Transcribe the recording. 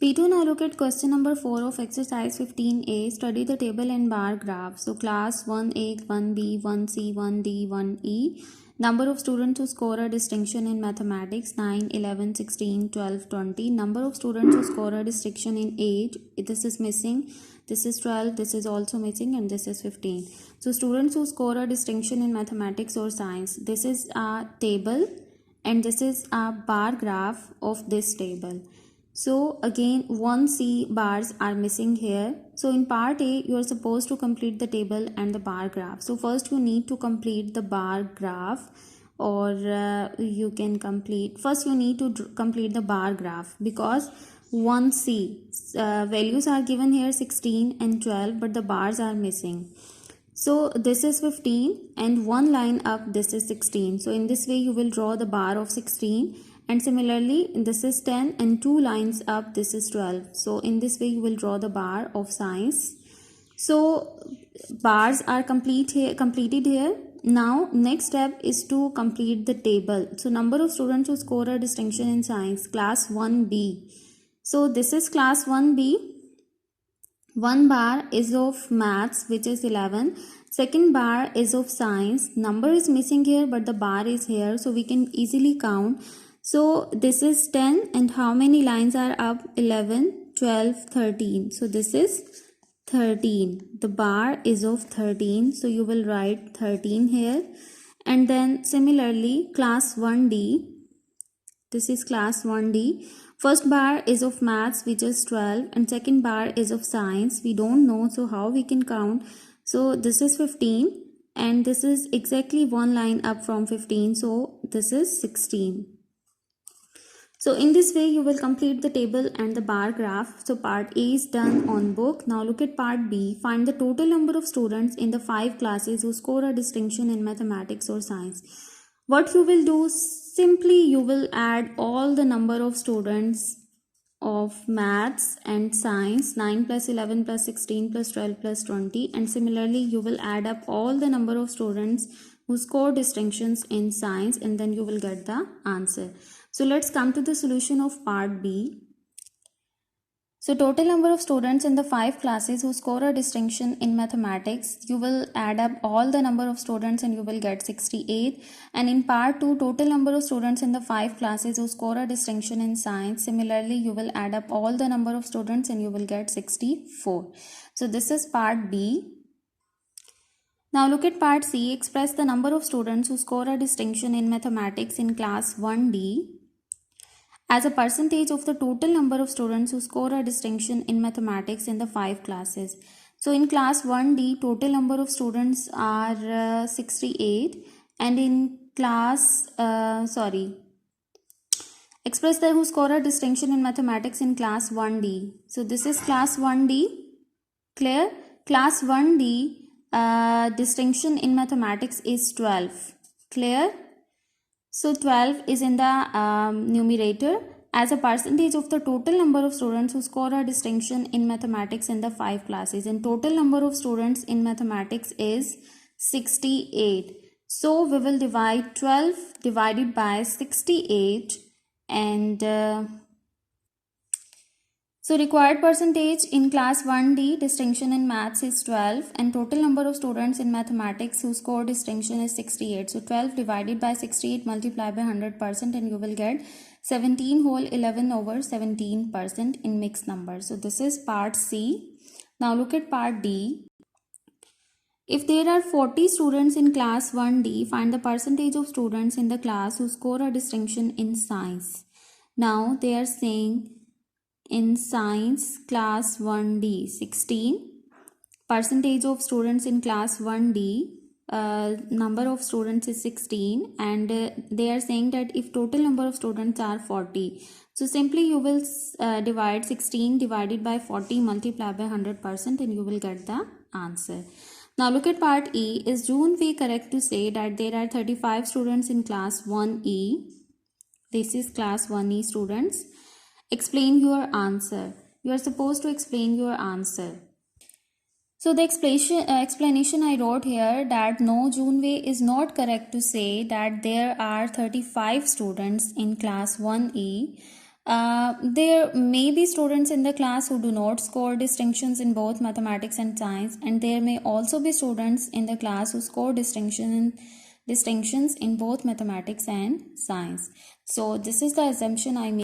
P2, now look at question number 4 of exercise 15A. Study the table and bar graph. So class 1A, 1B, 1C, 1D, 1E. Number of students who score a distinction in mathematics 9, 11, 16, 12, 20. Number of students who score a distinction in age. This is missing. This is 12. This is also missing, and this is 15. So students who score a distinction in mathematics or science. This is a table and this is a bar graph of this table. So again 1C bars are missing here. So in part A you are supposed to complete the table and the bar graph. So first you need to complete the bar graph, or you can complete, first you need to complete the bar graph, because 1C values are given here 16 and 12, but the bars are missing. So this is 15 and one line up, this is 16. So in this way you will draw the bar of 16, and similarly this is 10 and two lines up, this is 12. So in this way you will draw the bar of science. So bars are completed here. Now next step is to complete the table. So number of students who score a distinction in science, class 1B. So this is class 1B. One bar is of maths, which is 11. Second bar is of science. Number is missing here, but the bar is here, so we can easily count. So this is 10, and how many lines are up? 11, 12, 13. So this is 13. The bar is of 13, so you will write 13 here. And then similarly class 1D. This is class 1D. First bar is of maths, which is 12, and second bar is of science. We don't know, so how we can count? So this is 15, and this is exactly one line up from 15, so this is 16. So in this way you will complete the table and the bar graph. So part A is done on book. Now look at part B. Find the total number of students in the 5 classes who score a distinction in mathematics or science. What you will do, simply you will add all the number of students of maths and science, 9 plus 11 plus 16 plus 12 plus 20, and similarly you will add up all the number of students who score distinctions in science, and then you will get the answer. So let's come to the solution of part B. So total number of students in the 5 classes who score a distinction in mathematics, you will add up all the number of students and you will get 68. And in part 2, total number of students in the 5 classes who score a distinction in science, similarly you will add up all the number of students and you will get 64. So this is part B. Now look at part C. Express the number of students who score a distinction in mathematics in class 1D as a percentage of the total number of students who score a distinction in mathematics in the 5 classes. So in class 1D, total number of students are 68, and in class, express the who score a distinction in mathematics in class 1D. So this is class 1D, clear? Class 1D, distinction in mathematics is 12, clear? So 12 is in the numerator as a percentage of the total number of students who score a distinction in mathematics in the 5 classes. And total number of students in mathematics is 68. So we will divide 12 divided by 68, and so required percentage in class 1D distinction in maths is 12, and total number of students in mathematics who score distinction is 68. So 12 divided by 68 multiply by 100%, and you will get 17 whole 11 over 17% in mixed numbers. So this is part C. Now look at part D. If there are 40 students in class 1D, find the percentage of students in the class who score a distinction in science. Now they are saying in science class 1D 16, percentage of students in class 1D, number of students is 16, and they are saying that if total number of students are 40, so simply you will divide 16 divided by 40 multiply by 100%, and you will get the answer. Now look at part E. Is June way correct to say that there are 35 students in class 1E? This is class 1E students. Explain your answer. You are supposed to explain your answer. So the explanation I wrote here that no, Junwei is not correct to say that there are 35 students in class 1E. There may be students in the class who do not score distinctions in both mathematics and science, and there may also be students in the class who score distinctions in both mathematics and science. So this is the assumption I made.